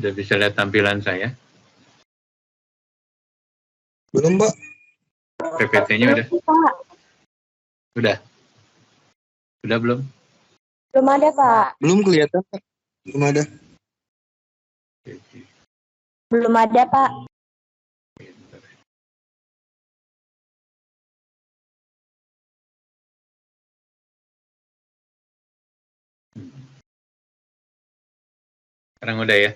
Sudah bisa lihat tampilan saya? Belum, Pak. PPT-nya udah? Udah? Udah belum? Belum ada, Pak. Belum kelihatan, Pak. Belum ada. Belum ada, Pak. Sekarang udah ya?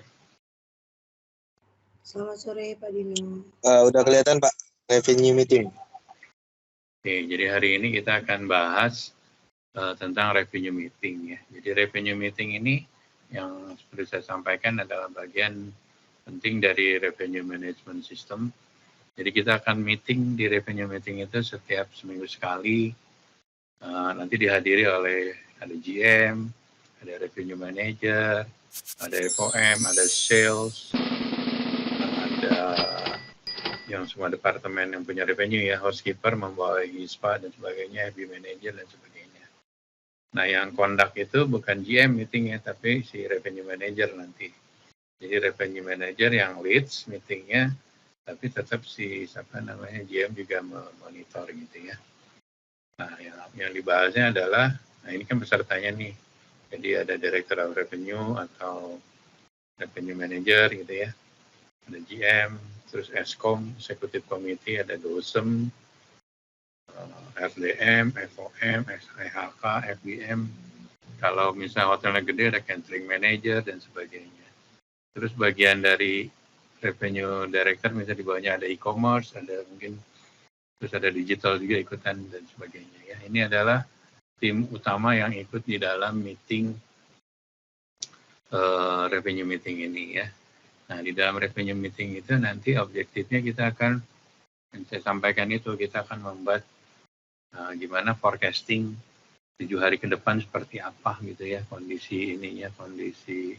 Selamat sore Pak Dino. Udah kelihatan, Pak. Revenue meeting. Oke, jadi hari ini kita akan bahas tentang revenue meeting ya. Jadi revenue meeting ini yang seperti saya sampaikan adalah bagian penting dari revenue management system. Jadi kita akan meeting di revenue meeting itu setiap seminggu sekali. Nanti dihadiri oleh ada GM, ada revenue manager, ada FOM, ada sales, ada yang semua departemen yang punya revenue ya, housekeeper, membawa ISPA dan sebagainya, FB manager dan sebagainya. Nah yang conduct itu bukan GM meetingnya, tapi si revenue manager nanti. Jadi revenue manager yang leads meetingnya, tapi tetap si GM juga memonitor gitu ya. Nah yang dibahasnya adalah, nah ini kan pesertanya nih, jadi ada director of revenue atau revenue manager gitu ya, ada GM, terus ESCOM, Executive Committee, ada DOSEM, FDM, FOM, SIHK, FBM. Kalau misalnya hotelnya gede ada catering manager dan sebagainya. Terus bagian dari revenue director misalnya di bawahnya ada e-commerce, ada mungkin terus ada digital juga ikutan dan sebagainya ya. Ini adalah tim utama yang ikut di dalam meeting revenue meeting ini ya. Nah di dalam revenue meeting itu nanti objektifnya kita akan, yang saya sampaikan itu, kita akan membuat gimana forecasting 7 hari ke depan seperti apa gitu ya, kondisi ininya, kondisi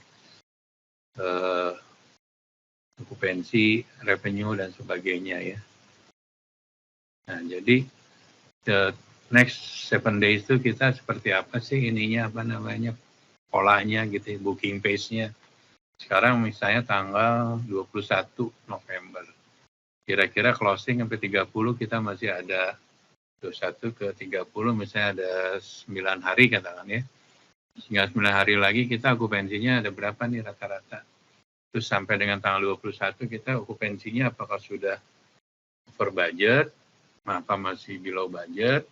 okupansi, revenue dan sebagainya ya. Nah jadi the next 7 days itu kita seperti apa sih ininya, apa namanya, polanya gitu ya, booking pace-nya. Sekarang misalnya tanggal 21 November. Kira-kira closing sampai 30 kita masih ada 21 ke 30 misalnya ada 9 hari katakan ya. Hingga 9 hari lagi kita okupansinya ada berapa nih rata-rata. Terus sampai dengan tanggal 21 kita okupansinya apakah sudah over budget, apa masih below budget.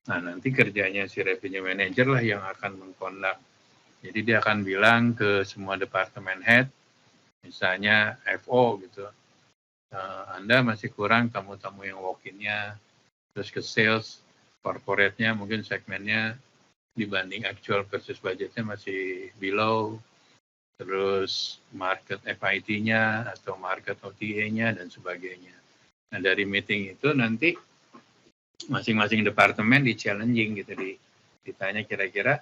Nah nanti kerjanya si revenue manager lah yang akan mengkondak. Jadi dia akan bilang ke semua departemen head, misalnya FO gitu, Anda masih kurang tamu-tamu yang walk-in-nya, terus ke sales, corporate-nya mungkin segmennya dibanding actual versus budgetnya masih below, terus market FIT-nya atau market OTA-nya dan sebagainya. Nah dari meeting itu nanti masing-masing departemen di-challenging gitu, ditanya kira-kira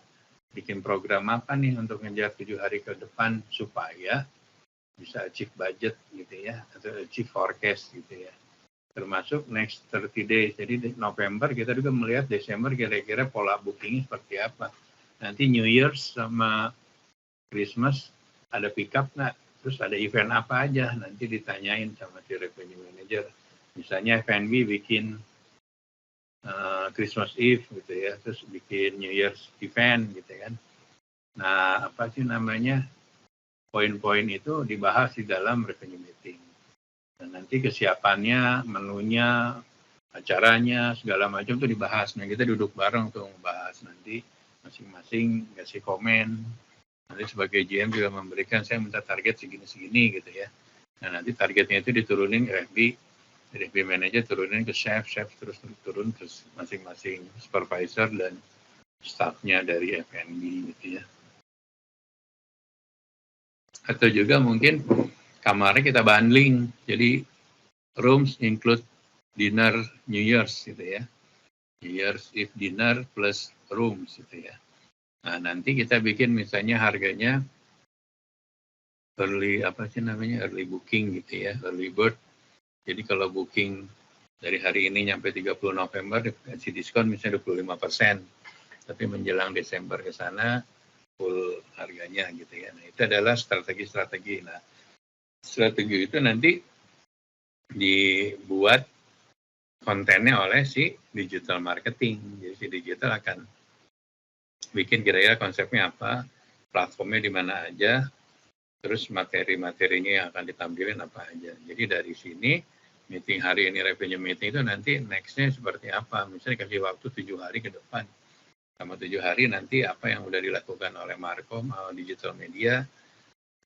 bikin program apa nih untuk ngejar 7 hari ke depan supaya bisa achieve budget gitu ya, atau achieve forecast gitu ya. Termasuk next 30 days. Jadi di November kita juga melihat Desember kira-kira pola bookingnya seperti apa. Nanti New Year's sama Christmas ada pick up nggak? Terus ada event apa aja? Nanti ditanyain sama si revenue manager. Misalnya F&B bikin Christmas Eve gitu ya, terus bikin New Year's event gitu kan. Nah apa sih namanya, poin-poin itu dibahas di dalam revenue meeting. Dan nanti kesiapannya, menunya, acaranya, segala macam itu dibahas. Nah kita duduk bareng untuk membahas, nanti masing-masing kasih komen. Nanti sebagai GM juga memberikan, saya minta target segini-segini gitu ya. Nah nanti targetnya itu diturunin ke FB, dari FB manager turunin ke chef terus turun ke masing-masing supervisor dan staffnya dari F&B gitu ya. Atau juga mungkin kamarnya kita bundling, jadi rooms include dinner New Year's gitu ya, New Year's Eve dinner plus rooms gitu ya. Nah nanti kita bikin misalnya harganya early booking gitu ya, early bird. Jadi kalau booking dari hari ini nyampe 30 November dikasih diskon misalnya 25%, tapi menjelang Desember ke sana full harganya gitu ya. Nah itu adalah strategi-strategi. Nah strategi itu nanti dibuat kontennya oleh si digital marketing. Jadi si digital akan bikin kira-kira konsepnya apa, platformnya di mana aja, terus materi-materinya yang akan ditampilin apa aja. Jadi dari sini meeting hari ini, revenue meeting itu nanti next-nya seperti apa. Misalnya kasih waktu 7 hari ke depan. Sama 7 hari nanti apa yang sudah dilakukan oleh Markom, digital media,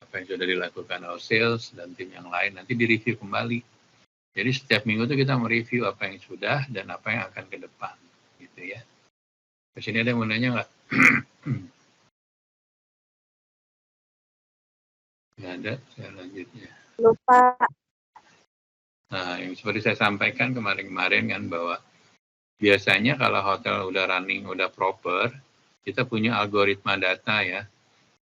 apa yang sudah dilakukan oleh sales, dan tim yang lain. Nanti direview kembali. Jadi setiap minggu itu kita mereview apa yang sudah dan apa yang akan ke depan. Gitu ya. Di sini ada yang mau nanya nggak? Nggak ada, saya lanjutnya. Lupa. Nah, yang seperti saya sampaikan kemarin-kemarin kan bahwa biasanya kalau hotel udah running, udah proper, kita punya algoritma data ya.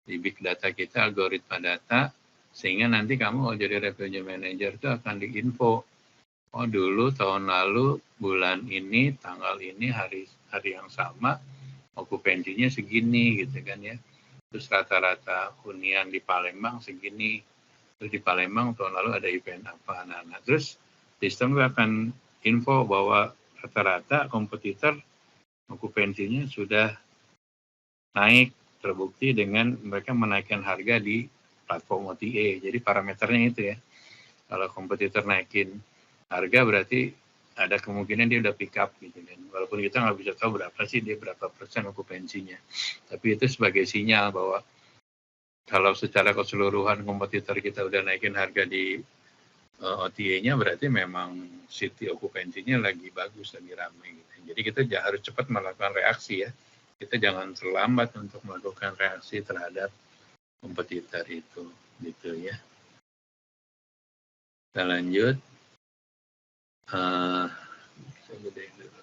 Di big data kita algoritma data, sehingga nanti kamu kalau jadi revenue manager itu akan diinfo. Oh dulu tahun lalu bulan ini tanggal ini hari yang sama okupansinya segini gitu kan ya. Terus rata-rata hunian di Palembang segini. Terus di Palembang tahun lalu ada event apa. Nah terus sistem akan info bahwa rata-rata kompetitor okupansinya sudah naik, terbukti dengan mereka menaikkan harga di platform OTA. Jadi parameternya itu ya. Kalau kompetitor naikin harga berarti ada kemungkinan dia udah pick up gitu kan. Walaupun kita nggak bisa tahu berapa sih dia berapa persen okupansinya. Tapi itu sebagai sinyal bahwa kalau secara keseluruhan kompetitor kita udah naikin harga di OTA-nya berarti memang city okupansinya lagi bagus, lagi ramai gitu. Jadi kita harus cepat melakukan reaksi ya. Kita jangan terlambat untuk melakukan reaksi terhadap kompetitor itu gitu ya. Kita lanjut. Saya gedein dulu.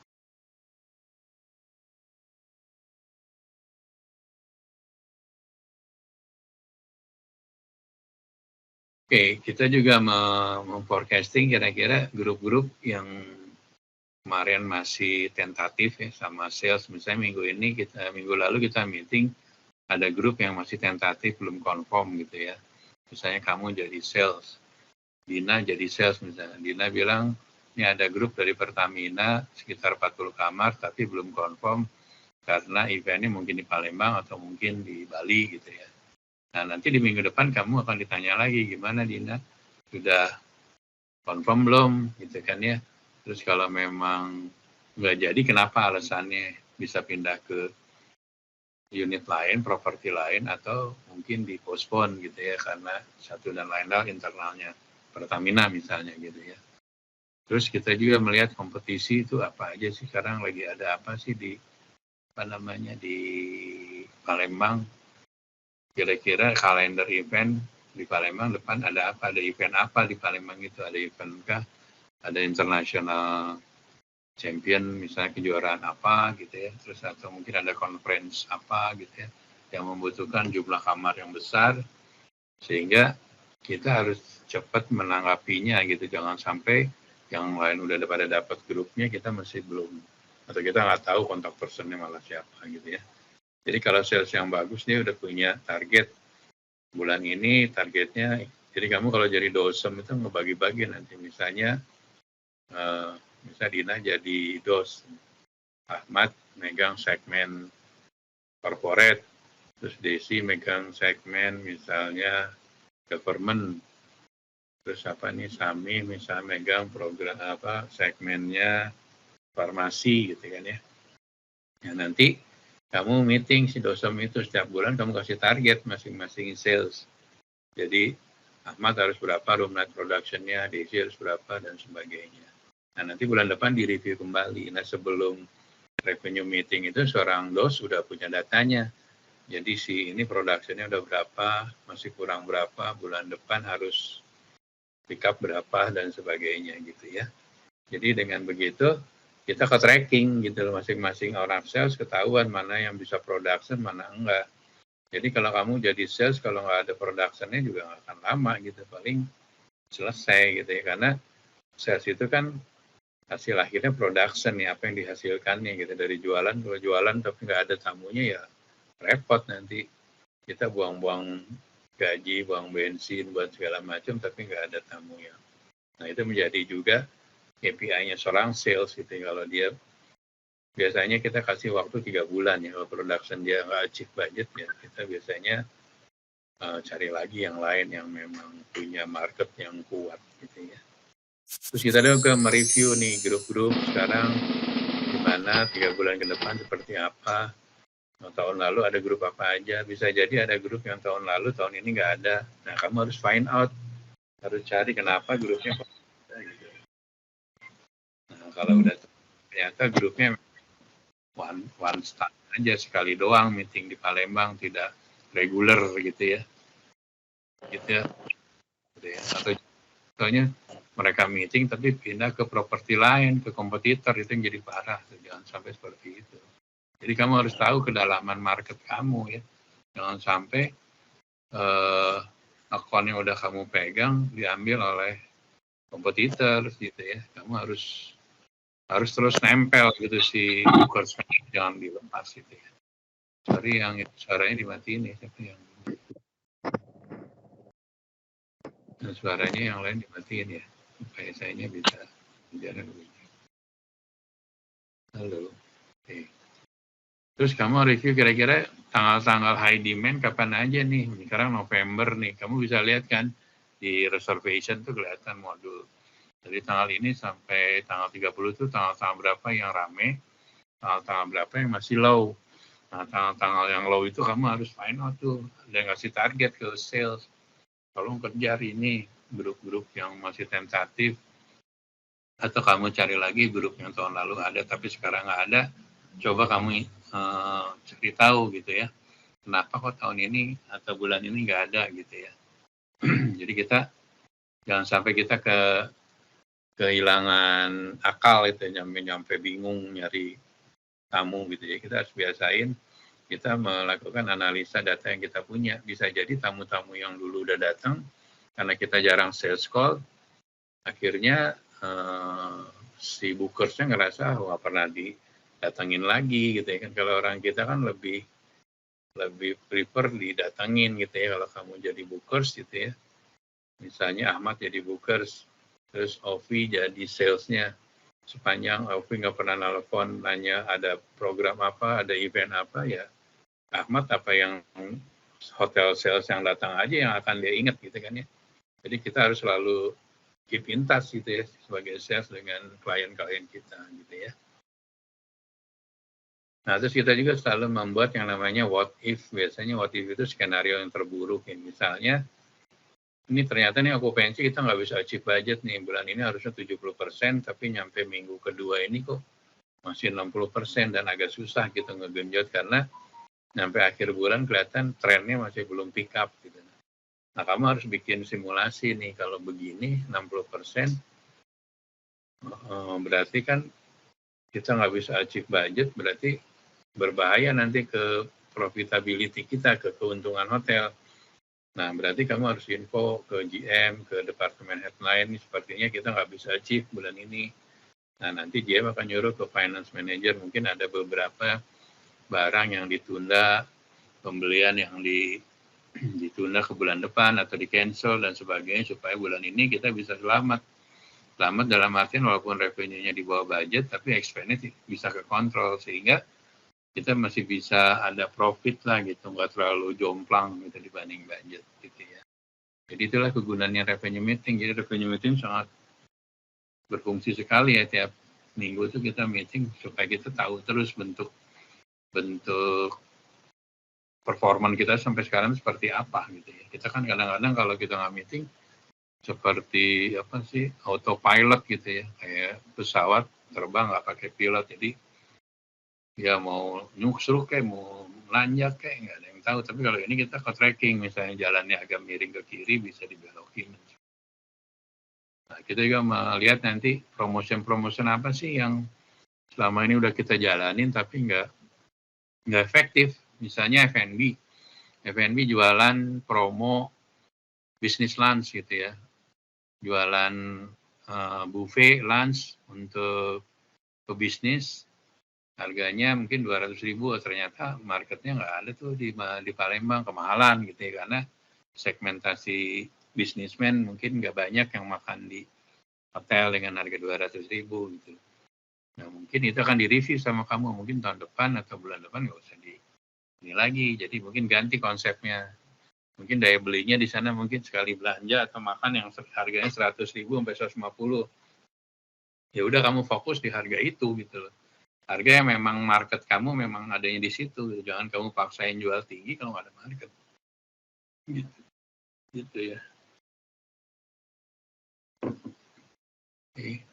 Oke, kita juga memforecasting kira-kira grup-grup yang kemarin masih tentatif ya sama sales. Misalnya minggu lalu kita meeting ada grup yang masih tentatif belum confirm gitu ya. Misalnya kamu jadi sales, Dina jadi sales misalnya. Dina bilang ini ada grup dari Pertamina sekitar 40 kamar tapi belum confirm karena eventnya mungkin di Palembang atau mungkin di Bali gitu ya. Nah nanti di minggu depan kamu akan ditanya lagi gimana Dina sudah confirm belum gitu kan ya. Terus kalau memang nggak jadi kenapa alasannya, bisa pindah ke unit lain, properti lain atau mungkin dipospon gitu ya karena satu dan lain hal internalnya Pertamina misalnya gitu ya. Terus kita juga melihat kompetisi itu apa aja sih sekarang lagi ada apa sih di Palembang. Kira-kira kalender event di Palembang depan ada apa? Ada event apa di Palembang itu? Ada event kah? Ada international champion misalnya kejuaraan apa gitu ya. Terus atau mungkin ada conference apa gitu ya yang membutuhkan jumlah kamar yang besar sehingga kita harus cepat menanggapinya gitu. Jangan sampai yang lain udah pada dapat grupnya kita masih belum atau kita nggak tahu kontak personnya malah siapa gitu ya. Jadi kalau sales yang bagus dia udah punya target bulan ini targetnya. Jadi kamu kalau jadi dosem itu ngebagi-bagi nanti misalnya Dina jadi dos, Ahmad megang segmen corporate, terus Desi megang segmen misalnya government, terus Sami misalnya megang program segmennya farmasi gitu kan ya. Ya nanti kamu meeting si dosem itu setiap bulan kamu kasih target masing-masing sales. Jadi Ahmad harus berapa room night production-nya, Desi harus berapa dan sebagainya. Nah nanti bulan depan direview kembali. Nah sebelum revenue meeting itu seorang dos sudah punya datanya. Jadi si ini production-nya udah berapa, masih kurang berapa, bulan depan harus pick up berapa dan sebagainya gitu ya. Jadi dengan begitu kita ke tracking gitu loh, masing-masing orang sales ketahuan mana yang bisa production, mana enggak. Jadi kalau kamu jadi sales, kalau nggak ada production-nya juga nggak akan lama gitu, paling selesai gitu ya. Karena sales itu kan hasil akhirnya production nih, apa yang dihasilkannya gitu. Dari jualan, kalau jualan tapi nggak ada tamunya ya repot nanti. Kita buang-buang gaji, uang bensin, buat segala macam, tapi nggak ada tamu yang. Nah itu menjadi juga KPI-nya seorang sales gitu. Kalau dia biasanya kita kasih waktu 3 bulan ya, kalau production dia nggak achieve budget ya, kita biasanya cari lagi yang lain yang memang punya market yang kuat gitu ya. Terus kita juga mereview nih grup-grup sekarang gimana 3 bulan ke depan seperti apa. Tahun lalu ada grup apa aja, bisa jadi ada grup yang tahun lalu, tahun ini nggak ada. Nah, kamu harus find out, harus cari kenapa grupnya kok ada gitu. Nah, kalau udah ternyata grupnya one start aja, sekali doang meeting di Palembang, tidak reguler gitu ya. Gitu ya. Atau contohnya mereka meeting tapi pindah ke properti lain, ke kompetitor, itu yang jadi parah. Jangan sampai seperti itu. Jadi kamu harus tahu kedalaman market kamu ya. Jangan sampai akun yang udah kamu pegang diambil oleh kompetitor gitu ya. Kamu harus terus nempel gitu si Bookers, jangan dilepas gitu ya. Sorry yang suaranya dimatiin ya, tapi yang suaranya yang lain dimatiin ya, supaya saya bisa bicara lebih. Halo. Oke. Terus kamu review kira-kira tanggal-tanggal high demand kapan aja nih. Sekarang November nih. Kamu bisa lihat kan di reservation tuh kelihatan modul. Dari tanggal ini sampai tanggal 30 tuh tanggal-tanggal berapa yang rame, tanggal-tanggal berapa yang masih low. Nah, tanggal-tanggal yang low itu kamu harus find out tuh. Dan ngasih target ke sales. Tolong kejar ini grup-grup yang masih tentatif. Atau kamu cari lagi grup yang tahun lalu ada tapi sekarang nggak ada. Coba kamu cari tahu gitu ya, kenapa kok tahun ini atau bulan ini nggak ada gitu ya. Jadi kita jangan sampai kita kehilangan akal itu, nyampe bingung nyari tamu gitu ya. Kita harus biasain kita melakukan analisa data yang kita punya. Bisa jadi tamu-tamu yang dulu udah datang karena kita jarang sales call, akhirnya si bookersnya ngerasa wah pernah didatengin lagi gitu ya kan. Kalau orang kita kan lebih prefer didatengin gitu ya. Kalau kamu jadi bookers gitu ya, misalnya Ahmad jadi bookers, terus Ovi jadi salesnya, sepanjang Ovi nggak pernah nelfon nanya ada program apa, ada event apa, ya Ahmad apa yang hotel sales yang datang aja yang akan dia ingat gitu kan ya. Jadi kita harus selalu keep in touch gitu ya sebagai sales dengan klien-klien kita gitu ya. Nah, terus kita juga selalu membuat yang namanya what if. Biasanya what if itu skenario yang terburuk ya. Misalnya, ini ternyata nih okupansi kita nggak bisa achieve budget nih. Bulan ini harusnya 70%, tapi nyampe minggu kedua ini kok masih 60% dan agak susah gitu ngegenjot karena sampai akhir bulan kelihatan trennya masih belum pick up gitu. Nah, kamu harus bikin simulasi nih, kalau begini 60%, berarti kan kita nggak bisa achieve budget, berarti berbahaya nanti ke profitability kita, ke keuntungan hotel. Nah, berarti kamu harus info ke GM, ke departemen headline, sepertinya kita nggak bisa achieve bulan ini. Nah, nanti GM akan nyuruh ke finance manager, mungkin ada beberapa barang yang ditunda, pembelian yang ditunda ke bulan depan atau di cancel dan sebagainya, supaya bulan ini kita bisa selamat. Selamat dalam artian walaupun revenue-nya di bawah budget, tapi expense bisa kekontrol, sehingga kita masih bisa ada profit lah gitu, nggak terlalu jomplang gitu dibanding budget gitu ya. Jadi itulah kegunaannya revenue meeting. Jadi revenue meeting sangat berfungsi sekali ya, tiap minggu itu kita meeting supaya kita tahu terus bentuk performan kita sampai sekarang seperti apa gitu ya. Kita kan kadang-kadang kalau kita nggak meeting seperti apa sih, autopilot gitu ya, kayak pesawat terbang nggak pakai pilot. Jadi ya mau nyusruk kayak mau nanjak kayak nggak ada yang tahu. Tapi kalau ini kita ke tracking, misalnya jalannya agak miring ke kiri bisa dibelokin. Nah, kita juga melihat nanti promotion apa sih yang selama ini udah kita jalanin tapi nggak efektif. Misalnya F&B jualan promo bisnis lunch gitu ya, jualan buffet lunch untuk pebisnis. Harganya mungkin 200.000, ternyata marketnya nggak ada tuh di Palembang, kemahalan gitu ya, karena segmentasi bisnismen mungkin nggak banyak yang makan di hotel dengan harga 200.000 gitu. Nah mungkin itu akan direview sama kamu mungkin tahun depan atau bulan depan nggak usah di ini lagi. Jadi mungkin ganti konsepnya. Mungkin daya belinya di sana mungkin sekali belanja atau makan yang harganya 100.000 sampai 150. Ya udah kamu fokus di harga itu gitu loh. Harga yang memang market kamu memang adanya di situ. Gitu. Jangan kamu paksain jual tinggi kalau nggak ada market. Gitu ya. Oke.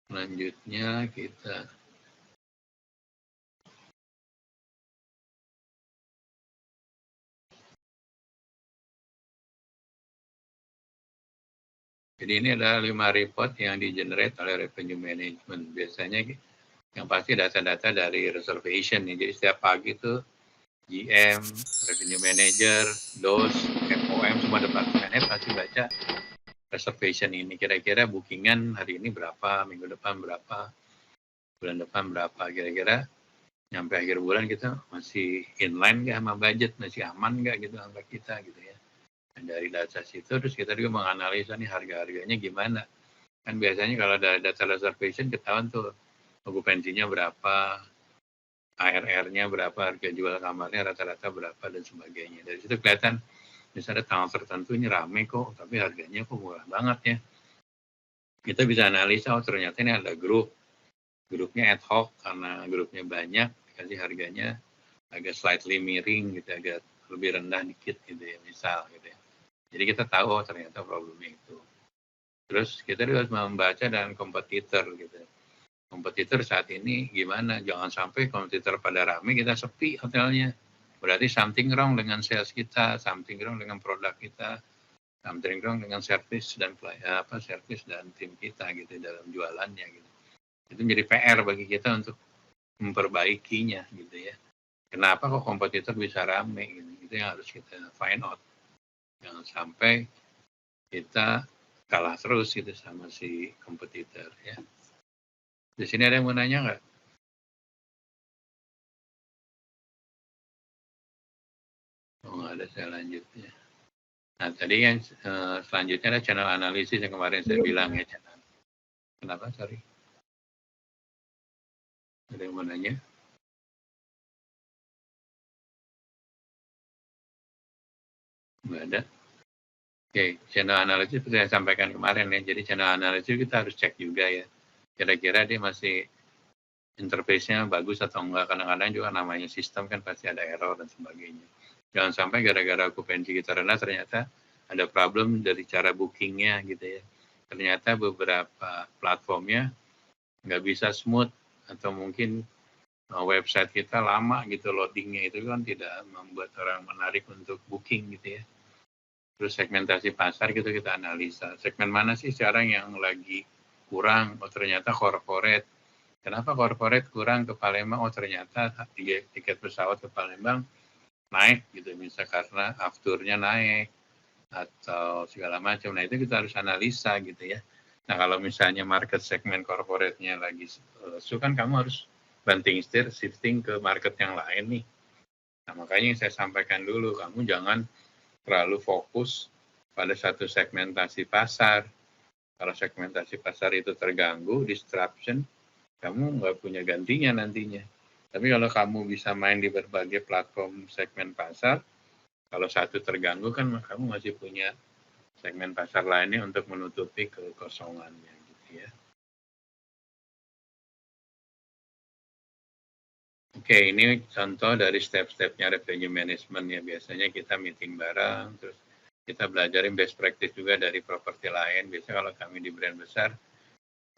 Selanjutnya kita jadi ini adalah 5 report yang di-generate oleh revenue management. Biasanya yang pasti data-data dari reservation nih. Jadi setiap pagi itu GM, revenue manager, DOS, FOM, semua departemennya pasti baca reservation ini. Kira-kira bookingan hari ini berapa, minggu depan berapa, bulan depan berapa. Kira-kira nyampe akhir bulan kita masih inline nggak sama budget, masih aman nggak gitu angka kita gitu ya. Dan dari data situ terus kita juga menganalisa nih harga-harganya gimana. Kan biasanya kalau ada data reservation ketahuan tuh okupansinya berapa, ARR-nya berapa, harga jual kamarnya rata-rata berapa dan sebagainya. Dari situ kelihatan misalnya tanggal tertentu ini rame kok, tapi harganya kok murah banget ya. Kita bisa analisa, oh ternyata ini ada grupnya ad hoc karena grupnya banyak, dikasih harganya agak slightly miring gitu, agak lebih rendah dikit gitu ya, misal gitu ya. Jadi kita tahu oh ternyata problemnya itu. Terus kita juga harus membaca dan kompetitor gitu. Kompetitor saat ini gimana? Jangan sampai kompetitor pada rame kita sepi hotelnya. Berarti something wrong dengan sales kita, something wrong dengan produk kita, something wrong dengan service dan service dan tim kita gitu dalam jualannya gitu. Itu menjadi PR bagi kita untuk memperbaikinya gitu ya. Kenapa kok kompetitor bisa rame gitu? Itu yang harus kita find out. Jangan sampai kita kalah terus gitu sama si kompetitor ya. Di sini ada yang mau nanya nggak? Oh nggak ada, saya lanjutnya. Nah tadi yang selanjutnya ada channel analisis yang kemarin saya bilang ya. Channel. Kenapa? Sorry. Ada yang mau nanya? Nggak ada. Oke, channel analisis seperti yang saya sampaikan kemarin ya. Jadi channel analisis kita harus cek juga ya. Kira-kira dia masih interface-nya bagus atau enggak. Kadang-kadang juga namanya sistem kan pasti ada error dan sebagainya. Jangan sampai gara-gara okupansi kita rendah ternyata ada problem dari cara bookingnya gitu ya. Ternyata beberapa platformnya nggak bisa smooth atau mungkin website kita lama gitu loadingnya, itu kan tidak membuat orang menarik untuk booking gitu ya. Terus segmentasi pasar gitu kita analisa. Segmen mana sih sekarang yang lagi kurang? Oh ternyata corporate. Kenapa corporate kurang ke Palembang? Oh ternyata tiket pesawat ke Palembang naik gitu. Misalnya karena afturnya naik atau segala macam. Nah itu kita harus analisa gitu ya. Nah kalau misalnya market segmen corporate-nya lagi lesu kan kamu harus banting setir, shifting ke market yang lain nih. Nah makanya yang saya sampaikan dulu, kamu jangan terlalu fokus pada satu segmentasi pasar. Kalau segmentasi pasar itu terganggu, disruption, kamu nggak punya gantinya nantinya. Tapi kalau kamu bisa main di berbagai platform segmen pasar, kalau satu terganggu kan kamu masih punya segmen pasar lainnya untuk menutupi kekosongannya gitu ya. Oke, ini contoh dari step-stepnya revenue management ya. Biasanya kita meeting bareng, terus kita belajarin best practice juga dari properti lain. Biasanya kalau kami di brand besar,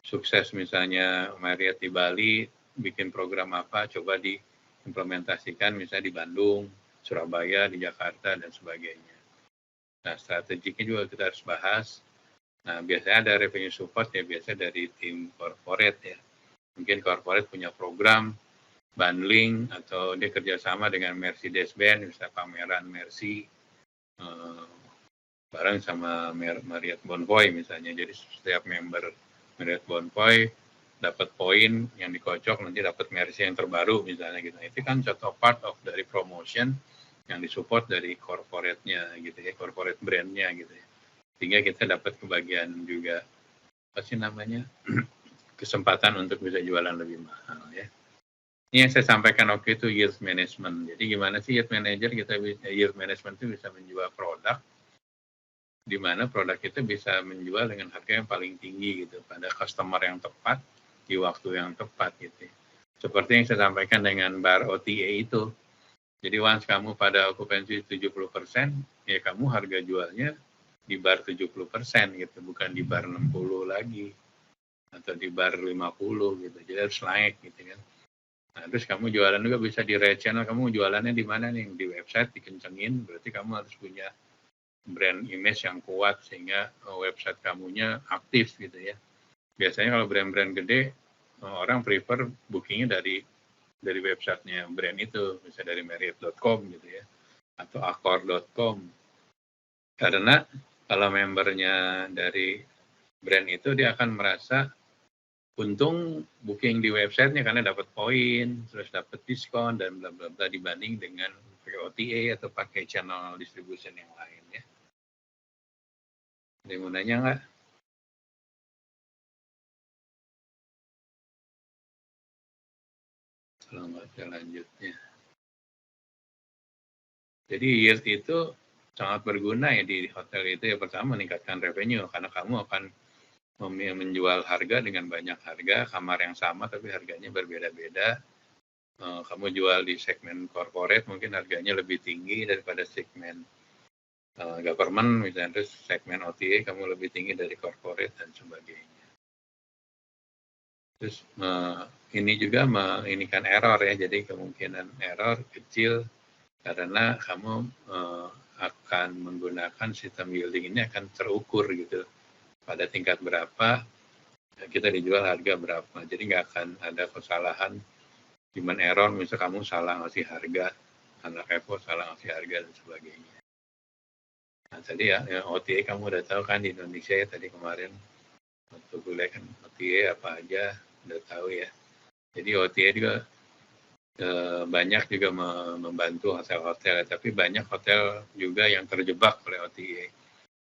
sukses misalnya Marriott di Bali, bikin program apa, coba diimplementasikan misalnya di Bandung, Surabaya, di Jakarta, dan sebagainya. Nah, strateginya juga kita harus bahas. Nah, biasanya ada revenue support ya, biasanya dari tim corporate ya. Mungkin corporate punya program, bundling atau dia kerjasama dengan Mercedes-Benz, misalnya pameran Mercy bareng sama Marriott Bonvoy misalnya. Jadi setiap member Marriott Bonvoy dapat poin yang dikocok nanti dapat Mercy yang terbaru misalnya gitu. Itu kan contoh part of dari promotion yang disupport dari corporate-nya gitu ya, corporate brand-nya gitu ya. Sehingga kita dapat kebagian juga apa sih namanya kesempatan untuk bisa jualan lebih mahal ya. Ini yang saya sampaikan waktu itu yield management. Jadi gimana sih yield management itu bisa menjual produk di mana produk itu bisa menjual dengan harga yang paling tinggi gitu pada customer yang tepat di waktu yang tepat gitu. Seperti yang saya sampaikan dengan bar OTA itu. Jadi once kamu pada okupansi 70%, ya kamu harga jualnya di bar 70% gitu, bukan di bar 60 lagi atau di bar 50 gitu. Jadi harus naik gitu kan. Nah, terus kamu jualan juga bisa di red channel, kamu jualannya di mana nih? Di website dikencengin, berarti kamu harus punya brand image yang kuat sehingga website kamunya aktif gitu ya. Biasanya kalau brand-brand gede, orang prefer bookingnya dari websitenya brand itu, misalnya dari Marriott.com gitu ya, atau Accor.com. Karena kalau membernya dari brand itu, dia akan merasa untung booking di websitenya karena dapat poin, terus dapat diskon, dan bla bla bla dibanding dengan pakai OTA atau pakai channel distribution yang lain ya. Ada yang mau nanya nggak? Kalau nggak selanjutnya. Jadi yield itu sangat berguna ya di hotel itu ya. Pertama meningkatkan revenue karena kamu akan menjual harga dengan banyak harga, kamar yang sama tapi harganya berbeda-beda. Kamu jual di segmen corporate mungkin harganya lebih tinggi daripada segmen government misalnya, terus segmen OTA kamu lebih tinggi dari corporate dan sebagainya. Terus ini juga menginikan error ya, jadi kemungkinan error kecil karena kamu akan menggunakan sistem yielding ini akan terukur gitu pada tingkat berapa kita dijual harga berapa, jadi nggak akan ada kesalahan human error, misal kamu salah ngasih harga, anak Evo salah ngasih harga dan sebagainya. Nah tadi ya OTA kamu udah tahu kan di Indonesia ya, tadi kemarin waktu kuliah kan OTA apa aja udah tahu ya. Jadi OTA juga banyak juga membantu hotel-hotel, tapi banyak hotel juga yang terjebak oleh OTA.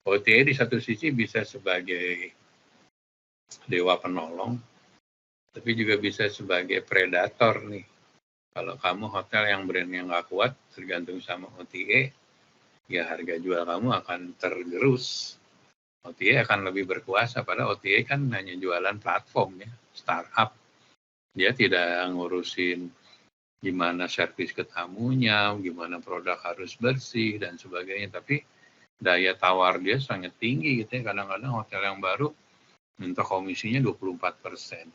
OTA di satu sisi bisa sebagai dewa penolong, tapi juga bisa sebagai predator nih. Kalau kamu hotel yang brandnya nggak kuat, tergantung sama OTA, ya harga jual kamu akan tergerus. OTA akan lebih berkuasa, padahal OTA kan hanya jualan platform ya, startup. Dia tidak ngurusin gimana servis ke tamunya, gimana produk harus bersih, dan sebagainya. Tapi daya tawar dia sangat tinggi gitu ya. Kadang-kadang hotel yang baru minta komisinya 24%.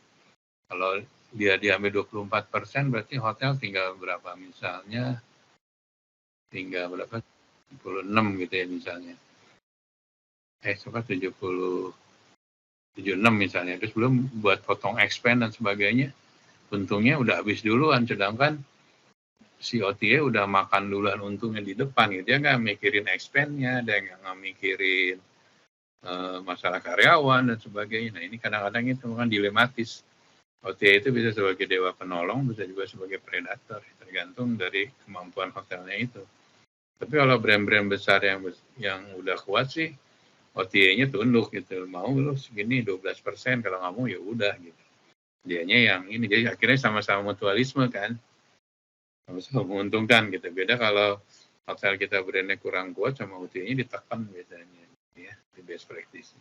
Kalau dia diambil 24%, berarti hotel tinggal berapa misalnya? Tinggal berapa? 76 gitu ya misalnya. 76 misalnya. Terus belum buat potong expense dan sebagainya. Untungnya udah habis duluan, sedangkan si OTA udah makan duluan untungnya di depan gitu. Dia nggak mikirin expense-nya, dia nggak mikirin masalah karyawan dan sebagainya. Nah ini kadang-kadang itu kan dilematis. OTA itu bisa sebagai dewa penolong, bisa juga sebagai predator, tergantung dari kemampuan hotelnya itu. Tapi kalau brand-brand besar yang udah kuat sih, OTA-nya tunduk gitu. Mau lu segini 12%, kalau nggak mau ya udah gitu. Dianya yang ini, jadi akhirnya sama-sama mutualisme kan. Sama-sama menguntungkan gitu. Beda kalau hotel kita brandnya kurang kuat, sama OTA-nya ditekan biasanya. Ya, di best practice.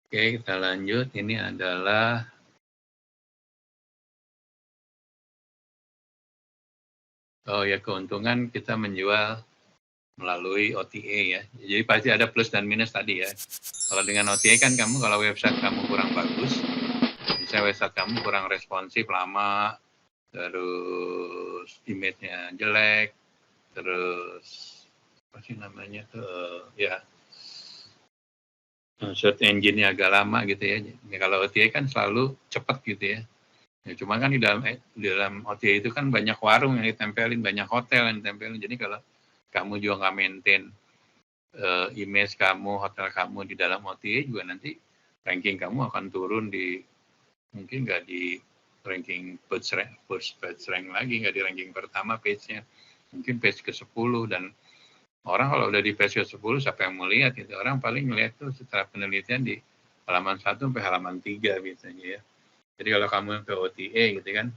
Oke, kita lanjut. Ini adalah keuntungan kita menjual melalui OTA ya. Jadi pasti ada plus dan minus tadi ya. Kalau dengan OTA kan kamu kalau website kamu kurang bagus, misalnya website kamu kurang responsif, lama, terus image-nya jelek, terus apa sih namanya search engine-nya agak lama gitu ya. Kalau OTA kan selalu cepat gitu ya. Cuma kan di dalam OTA itu kan banyak warung yang ditempelin, banyak hotel yang ditempelin. Jadi kalau kamu juga nggak maintain image kamu, hotel kamu di dalam OTA juga nanti ranking kamu akan turun di mungkin nggak di ranking first page rank lagi, nggak di ranking pertama page-nya. Mungkin page ke-10, dan orang kalau udah di page ke-10, siapa yang mau lihat gitu. Orang paling ngeliat tuh setelah penelitian di halaman 1 sampai halaman 3 biasanya ya. Jadi kalau kamu ke OTA gitu kan,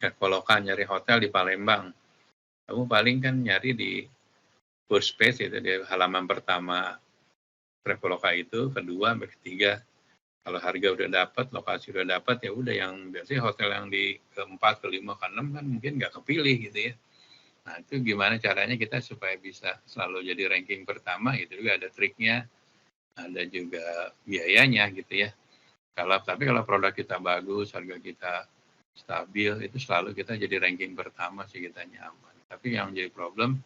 Traveloka nyari hotel di Palembang, kamu paling kan nyari di first page itu, di halaman pertama Traveloka itu, kedua sampai ketiga. Kalau harga udah dapat, lokasi udah dapat, ya udah, yang biasanya hotel yang di keempat, kelima, keenam kan mungkin nggak kepilih gitu ya. Nah itu gimana caranya kita supaya bisa selalu jadi ranking pertama gitu, juga ada triknya, ada juga biayanya gitu ya. Tapi kalau produk kita bagus, harga kita stabil, itu selalu kita jadi ranking pertama sih, kita nyaman. Tapi yang jadi problem,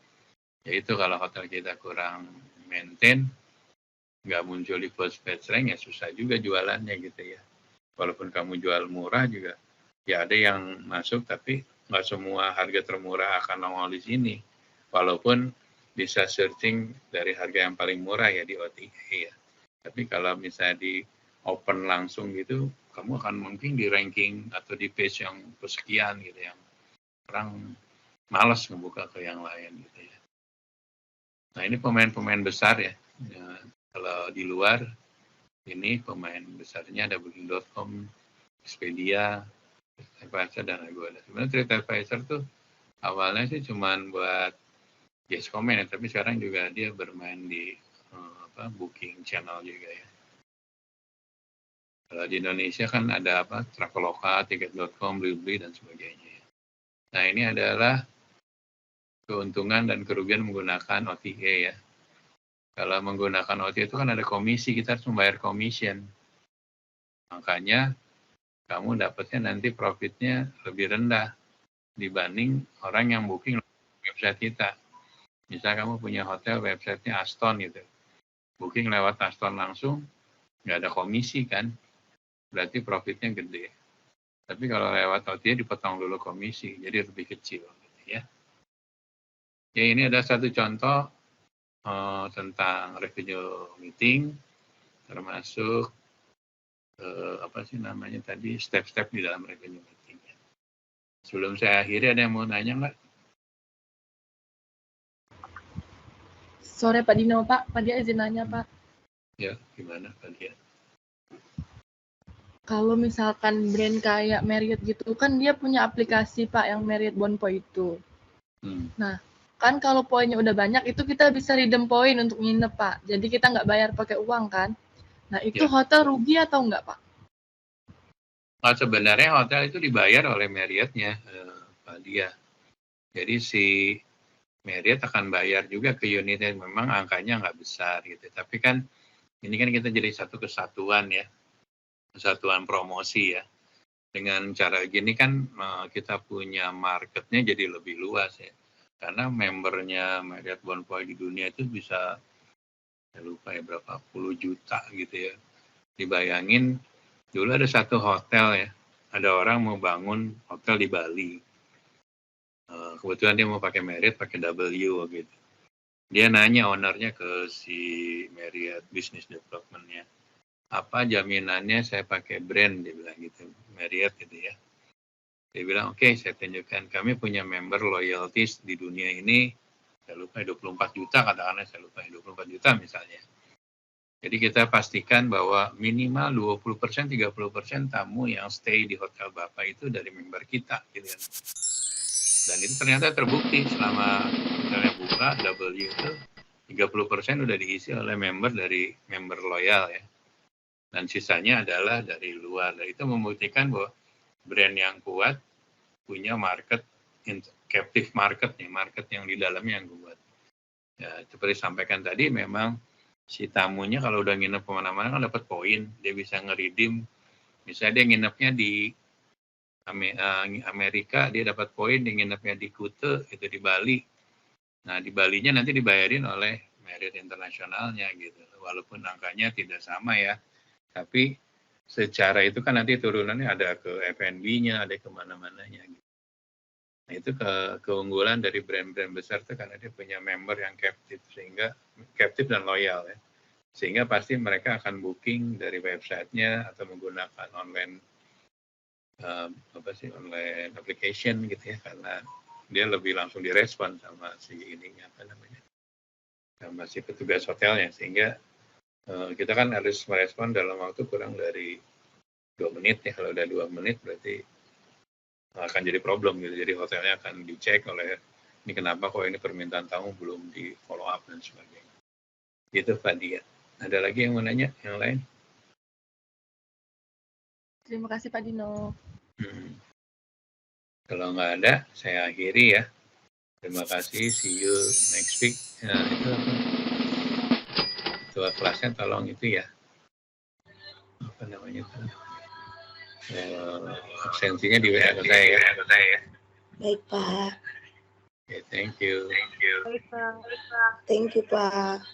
yaitu kalau hotel kita kurang maintain, nggak muncul di first page rank, ya susah juga jualannya gitu ya. Walaupun kamu jual murah juga, ya ada yang masuk, tapi nggak semua harga termurah akan nongol di sini. Walaupun bisa searching dari harga yang paling murah ya di OTA ya. Tapi kalau misalnya di open langsung gitu, kamu akan mungkin di ranking atau di page yang kesekian gitu, yang orang malas ngebuka ke yang lain gitu ya. Nah ini pemain-pemain besar ya. Kalau di luar, ini pemain besarnya ada Booking.com, Expedia, TripAdvisor, dan Agoda. Sebenarnya TripAdvisor tuh awalnya sih cuman buat guest comment ya, tapi sekarang juga dia bermain di Booking channel juga ya. Kalau di Indonesia kan ada Traveloka, Tiket.com, Blibli, dan sebagainya. Nah ini adalah keuntungan dan kerugian menggunakan OTA ya. Kalau menggunakan OTA itu kan ada komisi, kita harus membayar commission. Makanya kamu dapatnya nanti profitnya lebih rendah dibanding orang yang booking website kita. Misal kamu punya hotel websitenya Aston gitu. Booking lewat Aston langsung, nggak ada komisi kan. Berarti profitnya gede. Tapi kalau lewat OTA dipotong dulu komisi, jadi lebih kecil gitu ya. Ya ini ada satu contoh tentang revenue meeting, termasuk apa sih namanya tadi, step-step di dalam revenue meeting. Sebelum saya akhiri, ada yang mau nanya nggak? Sore Pak Dino, Pak Dia izin nanya Pak. Ya, gimana Pak Dia? Kalau misalkan brand kayak Marriott gitu, kan dia punya aplikasi Pak yang Marriott Bonpo itu. Nah, kan kalau poinnya udah banyak, itu kita bisa redeem poin untuk nginep Pak. Jadi kita nggak bayar pakai uang kan. Nah, itu hotel rugi atau nggak Pak? Nah, sebenarnya hotel itu dibayar oleh Marriott-nya, Pak Dia. Jadi si Marriott akan bayar juga ke unitnya, memang angkanya nggak besar gitu. Tapi kan ini kan kita jadi satu kesatuan ya, kesatuan promosi ya. Dengan cara gini kan kita punya marketnya jadi lebih luas ya. Karena membernya Marriott Bonvoy di dunia itu bisa, saya lupa ya berapa puluh juta gitu ya. Dibayangin dulu ada satu hotel ya, ada orang mau bangun hotel di Bali. Kebetulan dia mau pakai Marriott, pakai W gitu. Dia nanya ownernya ke si Marriott Business Development-nya, apa jaminannya saya pakai brand, dia bilang gitu, Marriott gitu ya. Dia bilang, oke, saya tunjukkan, kami punya member loyalties di dunia ini, saya lupa 24 juta, katakanlah saya lupa 24 juta misalnya. Jadi kita pastikan bahwa minimal 20%, 30% tamu yang stay di hotel Bapak itu dari member kita gitu kan. Dan itu ternyata terbukti selama hotelnya buka, W itu 30% udah diisi oleh member loyal ya. Dan sisanya adalah dari luar. Dan itu membuktikan bahwa brand yang kuat punya market, captive market nih, market yang di dalamnya yang kuat. Ya, seperti sampaikan tadi, memang si tamunya kalau udah nginep kemana-mana kan dapat poin, dia bisa nge-redeem. Misalnya dia nginepnya di Amerika, dia dapat poin, dia nginepnya di Kuta, itu di Bali. Nah, di Balinya nanti dibayarin oleh Marriott internasionalnya gitu. Walaupun angkanya tidak sama ya, tapi secara itu kan nanti turunannya ada ke F&B-nya, ada kemana-mananya gitu. Nah, itu keunggulan dari brand-brand besar itu karena dia punya member yang captive, sehingga captive dan loyal ya. Sehingga pasti mereka akan booking dari websitenya atau menggunakan online online application gitu ya, karena dia lebih langsung direspon sama si ininya sama si petugas hotelnya, sehingga kita kan harus merespon dalam waktu kurang dari 2 menit ya. Kalau udah 2 menit berarti akan jadi problem gitu. Jadi hotelnya akan dicek oleh ini kenapa kok ini permintaan tamu belum di follow up dan sebagainya. Gitu Pak Dia. Ada lagi yang mau nanya yang lain? Terima kasih Pak Dino. Kalau nggak ada, saya akhiri ya. Terima kasih, see you next week. Nah, itu apa? Ketua kelasnya tolong itu ya. Apa namanya itu? Absensinya di WA ke saya ya. Baik, Pak. Okay, thank you. Thank you, Pak.